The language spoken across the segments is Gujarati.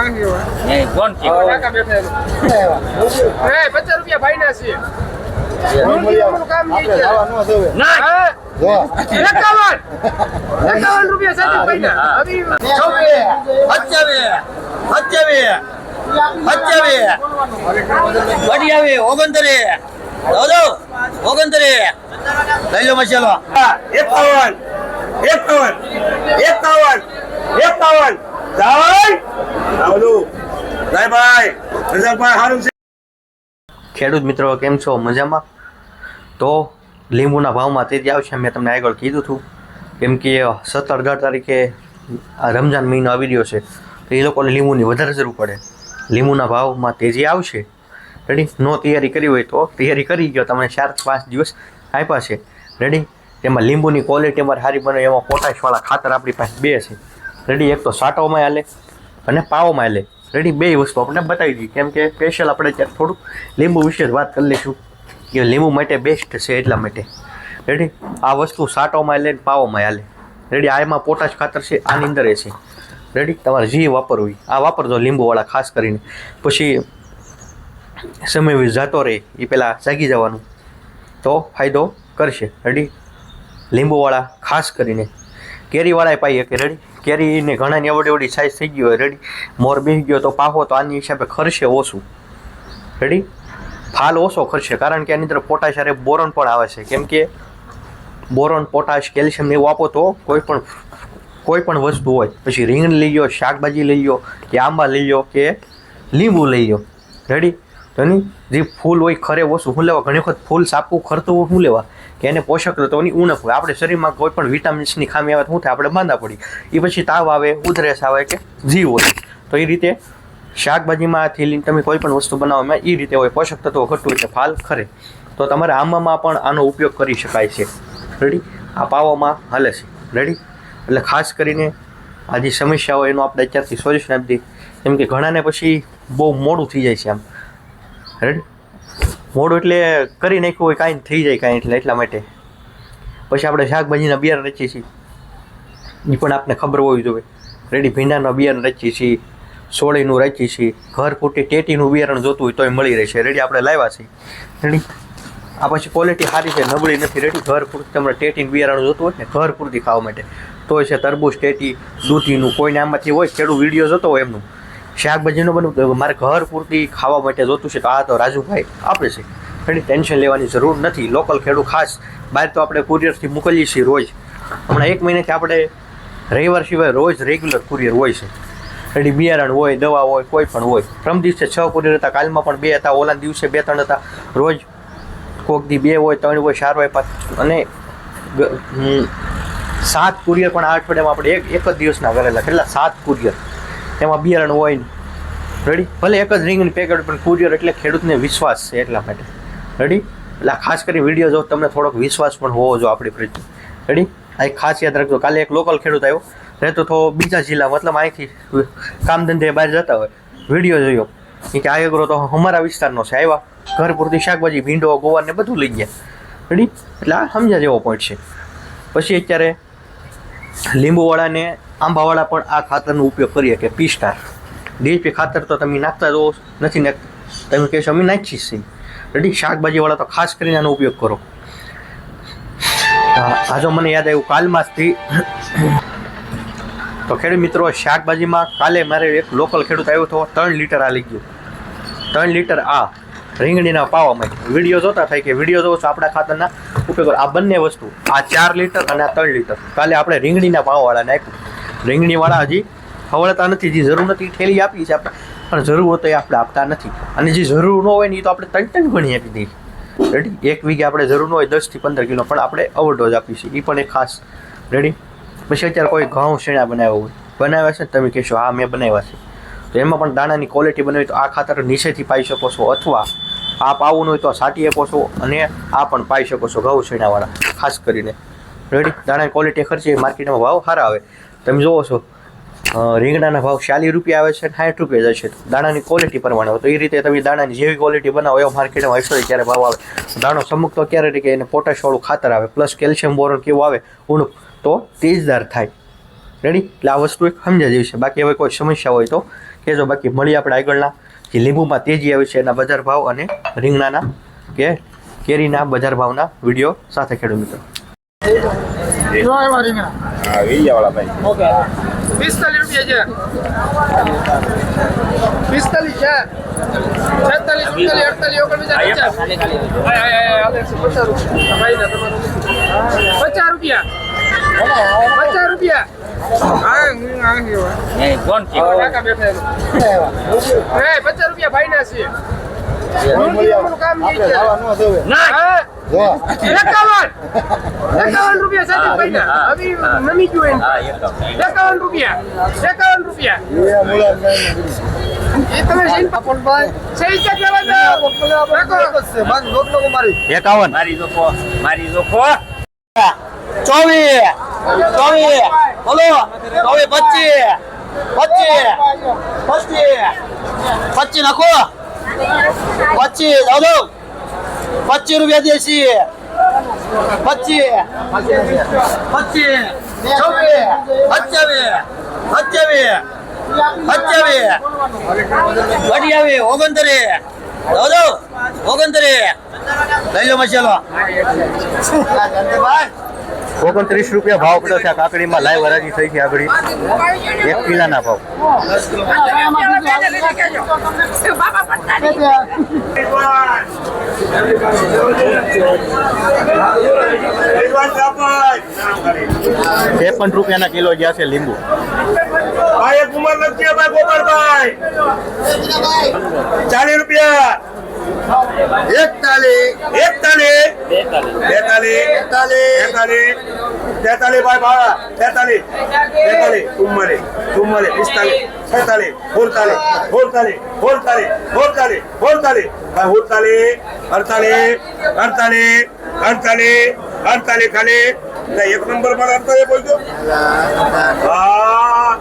કોણ કે ₹50 ભાઈના છે કામ નહીં છે ના ₹51 સાથે ભાઈના હવે 29 લઈ લો મસાલો 51 ખેડૂત મિત્રો કેમ છો? મજામાં? તો લીંબુના ભાવમાં તેજી આવશે મેં તમને આગળ કીધું હતું, કેમ કે 17-18 તારીખે આ રમજાન મહિનો આવી રહ્યો છે, તો એ લોકોને લીંબુની વધારે જરૂર પડે. લીંબુના ભાવમાં તેજી આવશે. રેડી? નો તૈયારી કરી હોય તો તૈયારી કરી ગયો, તમને 4-5 દિવસ આપ્યા છે. રેડી? તેમાં લીંબુની ક્વોલિટી અમારે સારી બને એમાં પોટાશવાળા ખાતર આપણી પાસે બે છે. રેડી? એક તો સાટોમાં હાલે અને પાવોમાં હાલે. રેડી? બે વસ્તુ આપણે બતાવી દઈએ, કેમ કે સ્પેશિયલ આપણે ત્યારે થોડુંક લીંબુ વિશે વાત કરી લઈશું કે લીંબુ માટે બેસ્ટ છે એટલા માટે. રેડી? આ વસ્તુ સાટોમાં હાલે ને પાવોમાં હાલે. રેડી? આ એમાં પોટાશ ખાતર છે, આની અંદર એ છે. રેડી? તમારે જે વાપરવું હોય આ વાપરજો લીંબુવાળા ખાસ કરીને. પછી સમય જતો રહે એ પહેલાં જાગી જવાનું તો ફાયદો કરશે. રેડી? લીંબુવાળા ખાસ કરીને કેરીવાળાએ પાઈએ કે રેડી? કેરીને ઘણાની એવડી સાઇઝ થઈ ગઈ હોય. રેડી? મોર બેસી ગયો તો પાહો તો આની હિસાબે ખર્ચે ઓછું. રેડી? ફાલ ઓછો ખર્ચે, કારણ કે આની અંદર પોટાશ અને બોરોન પણ આવે છે. કેમ કે બોરોન, પોટાશ, કેલ્શિયમ એવું આપો તો કોઈ પણ વસ્તુ હોય, પછી રીંગણ લઈ લો, શાકભાજી લઈ લો કે આંબા લઈ લો કે લીંબુ લઈ લો. રેડી? તો એની જે ફૂલ હોય ખરે ઓછું શું લેવા, ઘણી વખત ફૂલ સાપવું ખરતું શું લેવા કે એને પોષક તત્વોની ઉણપ હોય. આપણે શરીરમાં કોઈ પણ વિટામિન્સની ખામી આવે તો શું થાય? આપણે માંદા પડી, એ પછી તાવ આવે, ઉધરસ આવે કે જીવ હોય. તો એ રીતે શાકભાજીમાંથી લઈને તમે કોઈ પણ વસ્તુ બનાવવામાં એ રીતે હોય, પોષક તત્વો ઘટતું એટલે ફાલ ખરે. તો તમારે આંબામાં પણ આનો ઉપયોગ કરી શકાય છે. રેડી? આ પાવામાં હાલે છે. રેડી? એટલે ખાસ કરીને આ જે સમસ્યા હોય એનું આપણે અત્યારથી સોલ્યુશન આપી દઈએ, કેમ કે ઘણાને પછી બહુ મોડું થઈ જાય છે આમ. રેડી? મોડું એટલે કરી નાખ્યું હોય કાંઈ થઈ જાય કાંઈ, એટલા માટે પછી આપણે શાકભાજીના બિયારણ રચીએ છીએ, એ પણ આપણને ખબર હોવી જોઈએ. રેડી? ભીંડાના બિયારણ રચીએ છીએ, સોળીનું રચીએ છીએ, ઘર પૂરતી ટેટીનું બિયારણ જોતું હોય તોય મળી રહેશે. રેડી? આપણે લાવ્યા છીએ. રેડી? આ પછી ક્વોલિટી સારી છે, નબળી નથી. રેડી? ઘર પૂરતી તમારે ટેટીનું બિયારણ જોતું હોય ને ઘર પૂરતી ખાવા માટે તોય છે. તરબૂચ, ટેટી, દૂધીનું કોઈને આમાંથી હોય, ખેડૂત વિડીયો જોતો હોય એમનું શાકભાજીનું બનવું તો મારે ઘર પૂરતી ખાવા માટે જોતું છે, તો આ તો રાજુભાઈ આપણે છે. રેડી? ટેન્શન લેવાની જરૂર નથી. લોકલ ખેડૂત ખાસ બહાર તો આપણે કુરિયરથી મોકલીએ છીએ રોજ. હમણાં 1 મહિનાથી આપણે રવિવાર સિવાય રોજ રેગ્યુલર કુરિયર હોય છે. રેડી? બિયારણ હોય, દવા હોય, કોઈ પણ હોય. પ્રમ દિવસે 6 કુરિયર હતા, કાલમાં પણ 2 હતા, ઓલા દિવસે 2-3 હતા. રોજ કોક દી 2 હોય, 3 હોય, 4 હોય, 5 અને 7 કુરિયર પણ આ અઠવાડિયામાં આપણે એક જ દિવસના કરેલા. કેટલા? 7 કુરિયર. એમાં બિયારણ હોય ને. રેડી? ભલે એક જ રીંગની પેકેટ પણ કુરિયર એટલે ખેડૂતને વિશ્વાસ છે એટલા માટે. રેડી? એટલે ખાસ કરીને વિડીયો જો તમને થોડોક વિશ્વાસ પણ હોવો જોઈએ આપણી પ્રત્યે. રેડી? આ ખાસ યાદ રાખજો. કાલે એક લોકલ ખેડૂત આવ્યો, રહેતો તો બીજા જિલ્લા, મતલબ અહીંથી કામ ધંધે બહાર જતા હોય, વિડીયો જોયો કે આ એગ્રો તો અમારા વિસ્તારનો છે, આવ્યા ઘર પૂરતી શાકભાજી, ભીંડો, ગોવાર ને બધું લઈ ગયા. રેડી? એટલે આ સમજ્યા જેવો પોઈન્ટ છે. પછી અત્યારે લીંબુવાળાને આંબાવાળા પણ આ ખાતરનો ઉપયોગ કરીએ કે પી-સ્ટાર DAP ખાતર તો તમે નાખતા તો નથી નાખતા, તમે કહેશો અમે નાખીએ છીએ. રેડી? શાકભાજીવાળા તો ખાસ કરીને આનો ઉપયોગ કરો. આ જો મને યાદ આવ્યું કાલમાંથી તો ખેડૂત મિત્રો શાકભાજીમાં કાલે મારે એક લોકલ ખેડૂત આવ્યો હતો, 3 લીટર આ લઈ ગયો. 3 લીટર આ રીંગણીના પાવામાં. વિડીયો જોતા થાય કે વિડીયો જોવો છો આપણા ખાતરના ઉપયોગ કરો. આ બંને વસ્તુ, આ 4 લીટર અને આ 3 લીટર કાલે આપણે રીંગણીના પાવાવાળા નાખ્યું. રીંગણીવાળા હજી ખવડતા નથી, જે જરૂર નથી ઠેલી આપી છે આપણે, પણ જરૂર હોય તો એ આપણે આપતા નથી. અને જે જરૂર ન હોય ને એ તો આપણે 3 ગણી આપી દઈએ. રેડી? 1 વીઘે આપણે જરૂર ન હોય 10 થી 15 કિલો પણ આપણે ઓવરડોઝ આપીએ છીએ, એ પણ એક ખાસ. રેડી? પછી અત્યારે કોઈ ઘઉં શેણા બનાવ્યા છે, તમે કહેશો હા મેં બનાવ્યા છે, તો એમાં પણ દાણાની ક્વોલિટી બનાવી તો આ ખાતર નીચેથી પાઈ શકો છો, અથવા આ પાવું હોય તો સાટી આપો છો, અને આ પણ પાઈ શકો છો ઘઉં શેણાવાળા ખાસ કરીને. રેડી? દાણાની ક્વોલિટી ખર્ચે માર્કેટમાં ભાવ સારા આવે. તમે જુઓ છો રીંગણાના ભાવ 40 રૂપિયા આવે છે, 60 રૂપિયા જાય છે. દાણાની ક્વોલિટી પ્રમાણે હોય તો એ રીતે તમે દાણાની જેવી ક્વોલિટી બનાવો એવો માર્કેટમાં 100 ક્યારે ભાવ આવે. દાણો સમુકતો ક્યારે કે એને પોટાશવાળું ખાતર આવે, પ્લસ કેલ્શિયમ બોરોન કેવું આવે ઉણપ, તો તેજદાર થાય. રેડી? એટલે આ વસ્તુ એક સમજ્યા જેવી છે. બાકી હવે કોઈ સમસ્યા હોય તો કહેજો. બાકી મળીએ આપણે આગળના જે લીંબુમાં તેજી આવી છે એના બજાર ભાવ અને રીંગણાના કે કેરીના બજાર ભાવના વિડીયો સાથે ખેડૂત મિત્રો. હા વીડિયા વાળા ભાઈ. ઓકે 45 રૂપિયા છે 45 છે 46 48 50 રૂપિયા 50 રૂપિયા કોણ કે 50 રૂપિયા ભાઈ ના છે કામ નહીં છે ના 51 રૂપિયા સાથે ભાઈ ના હવે નમી ગયું એને હા 51 રૂપિયા એ તમે જઈને ભાઈ સહી છે કેવા દો 51 મારી જોખો 24 બોલો 25 નાખો 25 દાદો 25 રૂપિયા દેશી 25 વડી આવે 29 દાદો 29 લઈ લો મસાલો 29 રૂપિયા ભાવ પડ્યો છે. આ કાકડીમાં લાઈવ હરાજી થઈ છે આગળ 1 કિલોના ભાવ. ₹53 રૂપિયાના કિલો ગયા છે લીંબુ. ભાઈ કુમાર લખીએ ભાઈ ગોપાલભાઈ 40 રૂપિયા 43 ભાઈ ભાડા 43 44 45 46 47 48 ભાઈ 48 ખાલી એક નંબર પર 48 બોલજો હા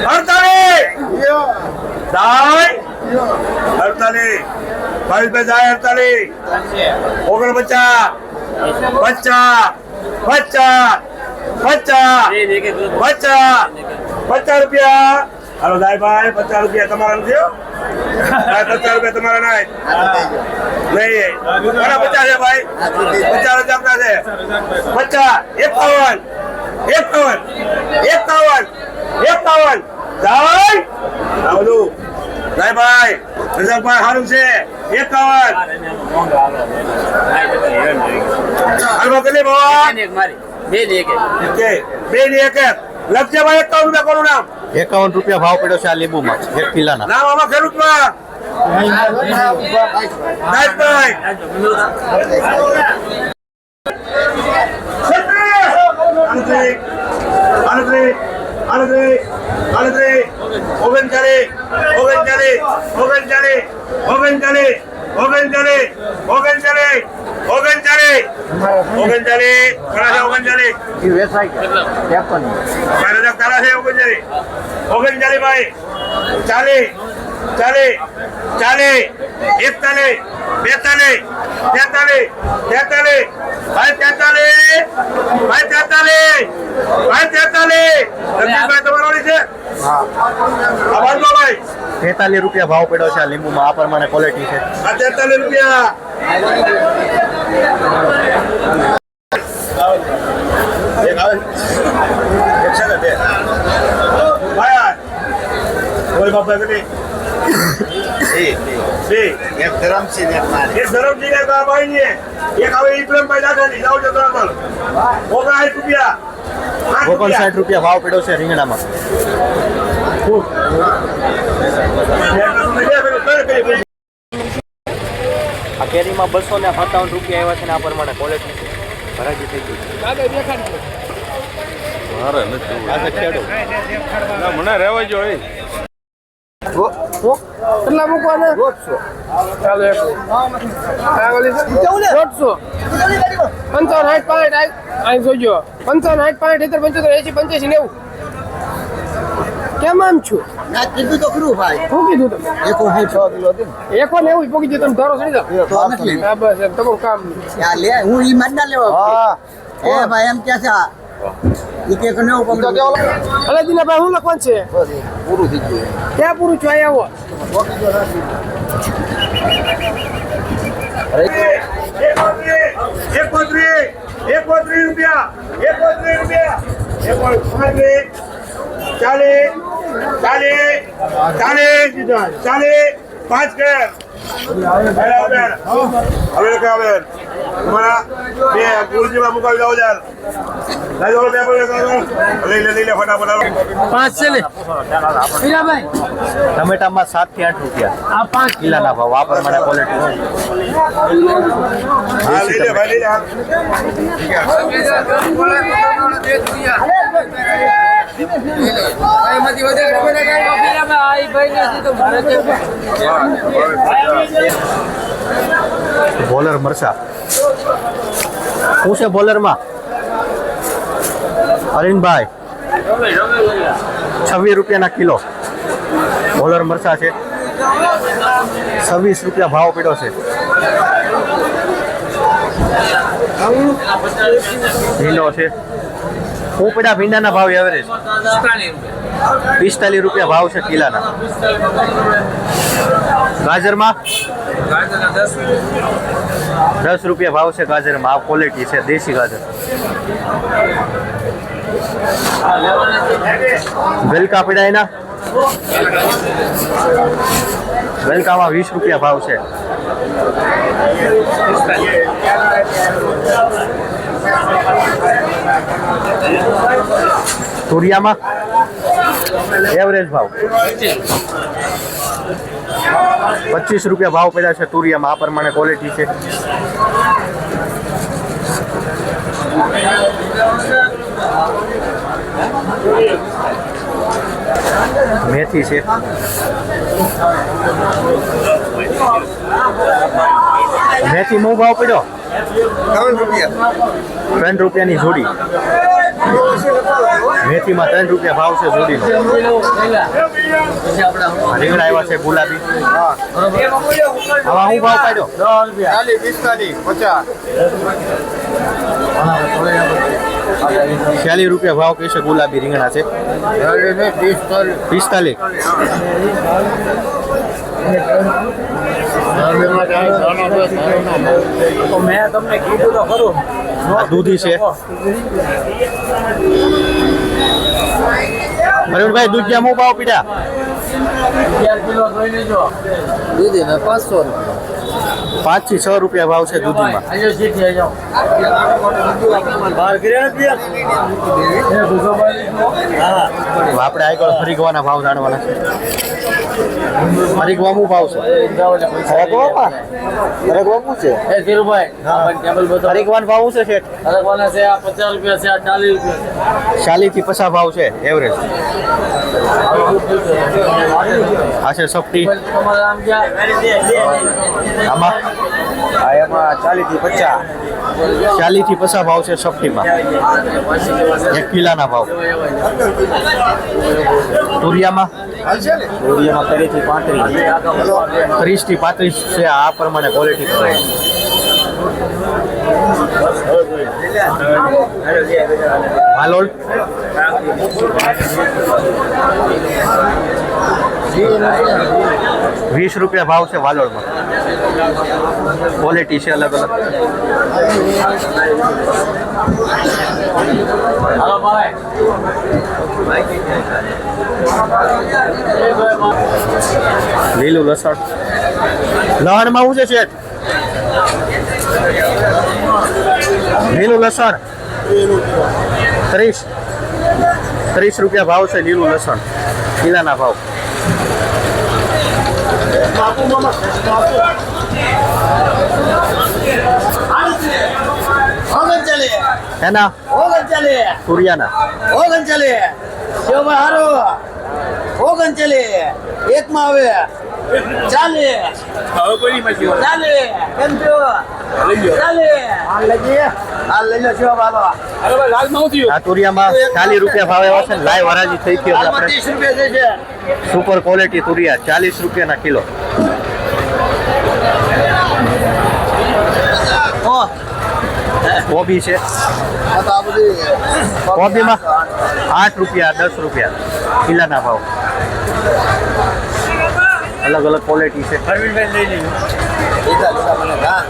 48 જાય 48 ભાઈ જાય 48 ₹50 રૂપિયા હાલો દાય ભાઈ 50 રૂપિયા તમારા નથી હો? ભાઈ 50 રૂપિયા તમારા નહીં ઘણા 50 છે ભાઈ 50 આપણા છે 51 જાય આવલું દાય ભાઈ રજાકભાઈ સારું છે 51 હાલો કેટલી બાવા બે ની એક લખજે ભાઈ 51 રૂપિયા કોનું નામ 51 રૂપિયા ભાવ પડ્યો છે આ લીંબુમાં 1 કિલોના. નામ આમાં ખેડૂતમાં નાયકભાઈ ભાઈ 40 41 42 43 ₹43 રૂપિયા ભાવ પડ્યો છે આ લીંબુમાં. આ પ્રમાણે ક્વોલિટી છે. 43 રૂપિયા એક ધરમસિંહ ને ભાઈ ને એક હવે ઇબ્રાહિમ ભાઈ દાદાની લાવ જો બરાબર 59 રૂપિયા 59 રૂપિયા ભાવ પડ્યો છે રીંગણામાં. આ કેરીમાં 257 રૂપિયા આવ્યા છે ને આ પ્રમાણે ક્વોલિટી છે. ભરાજી થઈ ગઈ. મને રહેવા જો કેટલા મૂકવાના 150 ચાલો 55 અહીં જોજો 55 65 75 80 85 90 કેમ આમ છું કીધું તો ખરું ભાઈ શું કીધું તમે એકો 6 કિલો દે એકો ને એવું પોકી તમે ધારો સડી જાવ તો નથી હા બસ એમ તમારું કામ લે હું ઈ મત ના લેવા એ ભાઈ એમ કે છે ઈ કે કને પકડો અલે દિલાભાઈ હું લખવાનું છે પૂરું થઈ ગયું ક્યાં પૂરું છો આવો પાંચ કે હવે તમારા બે ગુરુજીમાં મુકાવી દો યાર લઈ લે ફટાફટ 5 છે ને હીરાભાઈ ટમેટામાં 7 થી 8 રૂપિયા આ 5 કિલાના ભાવ આ પ્રમાણે ક્વોલિટી હા લઈ લે ભાઈ લઈ લે બોલર મરસા શું છે બોલરમાં અરવિંદભાઈ 26 રૂપિયાના કિલો બોલર મરસા છે 26 રૂપિયા ભાવ પડ્યો છે ભીંડો છે શું પડ્યા ભીંડાના ભાવ એવરેજ 45 રૂપિયા ભાવ છે કિલાના ગાજરમાં 10 રૂપિયા ભાવ છે ગાજરમાં આ ક્વોલિટી છે દેશી ગાજર વેલકા પડ્યા એના વેલકામાં 20 રૂપિયા ભાવ છે તુરિયામાં એવરેજ ભાવ 25 રૂપિયા ભાવ પડ્યા છે તુરિયામાં આ પ્રમાણે ક્વોલિટી છે મેથી છે મેથી નો ભાવ પડ્યો 3 રૂપિયાની જોડી મેથીમાં 3 રૂપિયા ભાવ છે જોડીનો રીંગણા આવ્યા છે ગુલાબી આવા હું ભાવ પાડ્યો 40 રૂપિયા ભાવ કહેશે ગુલાબી રીંગણા છે 45 તો મેં તમને કીધું તો ખરું આ દૂધી છે અરુણભાઈ દૂધ જામો ભાવ પીડા 11 કિલો જોઈ લેજો દૂધી ને 500 5 થી 6 રૂપિયા ભાવ છે દૂધીમાં આજો સીધી આજો બહાર કર્યા નથી એ ભૂગોભાઈ હા આપણે આગળ ફરીગવાના ભાવ જાણવાના છે ફરીગવાનું ભાવ છે ફરીગવાનું છે એ ધીરુભાઈ હા ટેબલ બતો ફરીગવાન ભાવ છે શેઠ અલગવાના છે આ 50 રૂપિયા છે આ 40 રૂપિયા 40 થી 50 ભાવ છે એવરેજ આ છે સફટી તમારા નામ ક્યાં આમાં એમાં 40 થી 50 40 થી 50 ભાવ છે સફટીમાં 1 કિલાના ભાવ તુરિયામાં દૂધીમાં 30 થી 35 30 થી 35 છે આ પ્રમાણે ક્વોલિટી પ્રમાણે હાલોલ 20 રૂપિયા ભાવ છે વાલોળમાં ક્વોલિટી છે અલગ અલગ હાલો ભાઈ લીલું લસણ લહણમાં શું છે શેઠ લીલું લસણ 30 રૂપિયા ભાવ છે લીલું લસણ કિલાના ભાવ એના તુરિયાના એક માં આવે ચાલે આ તુરિયામાં 40 રૂપિયા ભાવ એવા છે ને લાઈવ હરાજી થઈ ગઈ એટલે આપણે 30 રૂપિયા છે સુપર ક્વોલિટી તુરિયા 40 રૂપિયાના કિલો કોબી છે આ તો આ બધી કોબીમાં 8 રૂપિયા 10 રૂપિયા કિલ્લાના ભાવ. અલગ અલગ ક્વોલિટી છે. લીધા મને હા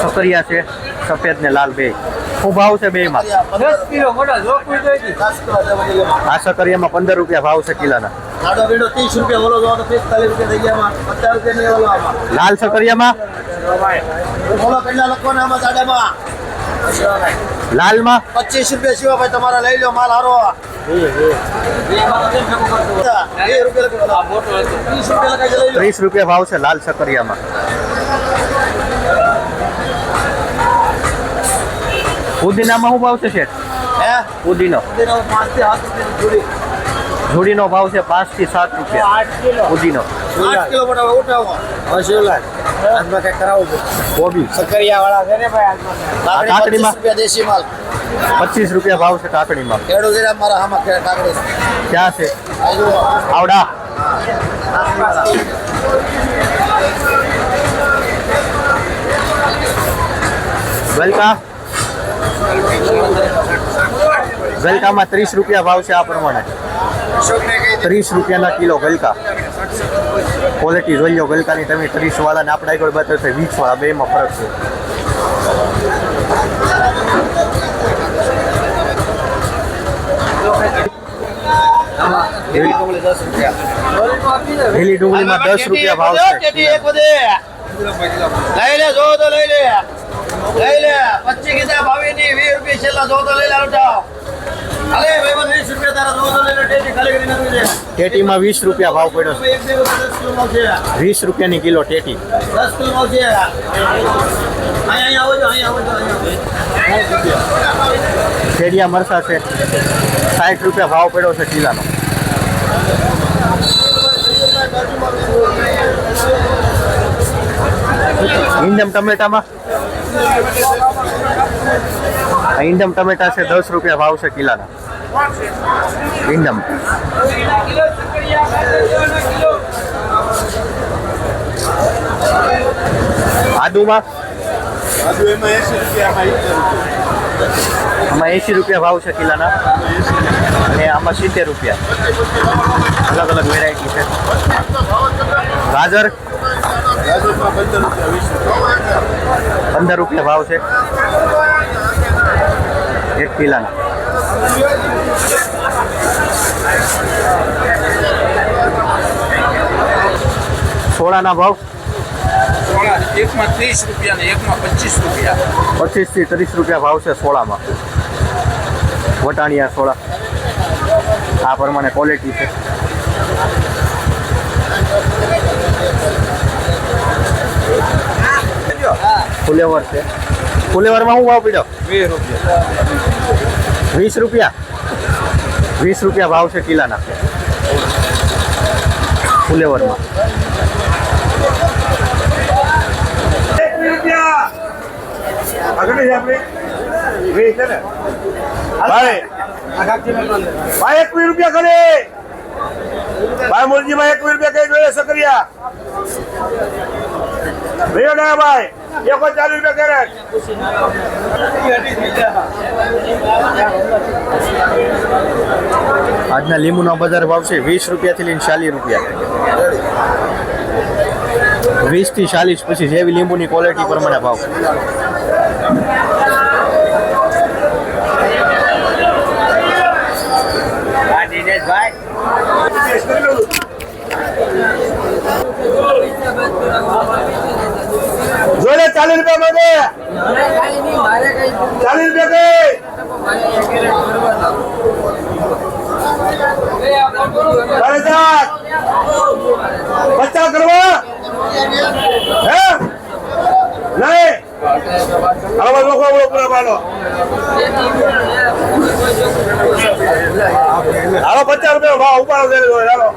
સકરિયા છે સફેદ ને લાલ બે. શું ભાવ છે બેમાં? 10 કિલો મોટા જો કોઈ દે 10 કિલો જમા આ સકરિયામાં 15 રૂપિયા ભાવ છે કિલ્લાના. આડો બેડો 30 રૂપિયા બોલો તો 45 રૂપિયા થઈ ગયા આમાં 50 રૂપિયા નહીં બોલો આમાં લાલ સકરિયામાં બોલો કેટલા લખો ને આમાં સાડામાં લાલમાં 25 રૂપિયા સિવા ભાઈ તમારા લઈ લો માલ હારો 30 રૂપિયા ભાવ છે લાલ સકરિયામાં. પુદીનામાં શું ભાવ છે શેઠ? પુદીનો જોડીનો ભાવ છે 5 થી 7 રૂપિયા પુદીનો. 8 કિલો મોટા ઉઠાવો આજમાં કઈ કરાવવું કોબી સકરિયા વાળા છે ને ભાઈ કાકડીમાં? 25 રૂપિયા દેશી માલ 25 રૂપિયા ભાવ છે કાકડીમાં. ખેડૂત જરા મારા હામાં કાકડી ક્યાં છે? આ જુઓ. આવડા ગલકા ગલકામાં 30 રૂપિયા ભાવ છે આ પ્રમાણે. 30 રૂપિયાના કિલો ગલકા. ક્વોલિટી જોઈ લો ગલકાની તમે. 30 વાળા ને આપણે આગળ બતાવશે 20 વાળા, બેમાં ફરક છે. લીલી ડુંગળીમાં 10 રૂપિયા ભાવ છે. લઈ લે જો તો લઈ લે 25 કિસા 22 ની 20 રૂપિયા છેલ્લા જો તો લઈ લે ઉઠાવ અલે ભાઈ 20 રૂપિયા તારા જો તો લઈ લે ટેટી ખાલી કરી નાખી દે. ટેટીમાં 20 રૂપિયા ભાવ પડ્યો છે. 20 રૂપિયાની કિલો ટેટી. 10 કિલો માલ છે અહીંયા આવો શેડિયા મરસા છે 60 રૂપિયા ભાવ પડ્યો છે કિલાનો. ઈંડમ ટમેટામાં ઈંડમ ટમેટા છે 10 રૂપિયા ભાવ છે કિલાના. ઈંડમ આદુમાં આમાં 80 રૂપિયા ભાવ છે કિલાના અને આમાં 70 રૂપિયા. અલગ અલગ વેરાયટી છે. ગાજર 15 રૂપિયા ભાવ છે 1 કિલાના. સોળાના ભાવ એકમાં 30 રૂપિયા ને એકમાં 25 રૂપિયા 25 થી 30 રૂપિયા ભાવ છે સોળામાં. વટાણિયા સોળા આ પ્રમાણે ક્વોલિટી છે. ફુલેવર છે. ફુલેવરમાં શું ભાવ પડ્યો? 20 રૂપિયા 20 રૂપિયા ભાવ છે કિલાના ફુલેવરમાં. ભાઈ 21 રૂપિયા કરે ભાઈ મોરજીભાઈ 21 રૂપિયા કઈ જોઈએ સકરિયા ભૈયા ભાઈ 40 રૂપિયા કરે. આજના લીંબુનો બજાર ભાવ છે 20 રૂપિયાથી લઈને 40 રૂપિયા. 20 થી 40 પછી જેવી લીંબુની ક્વોલિટી પ્રમાણે ભાવ. જોડે 40 રૂપિયા માંગે 40 રૂપિયા કઈ 50 કરવા હે નહીં હવે લોકો પૂરા પાડો હાલો 50 રૂપિયા ભાવ ઉપાડો હાલો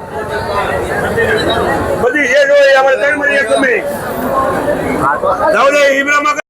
બધી જે જોઈએ આપણે ત્રણ મળી એક ગમે જાવ ઇબ્રાહિમ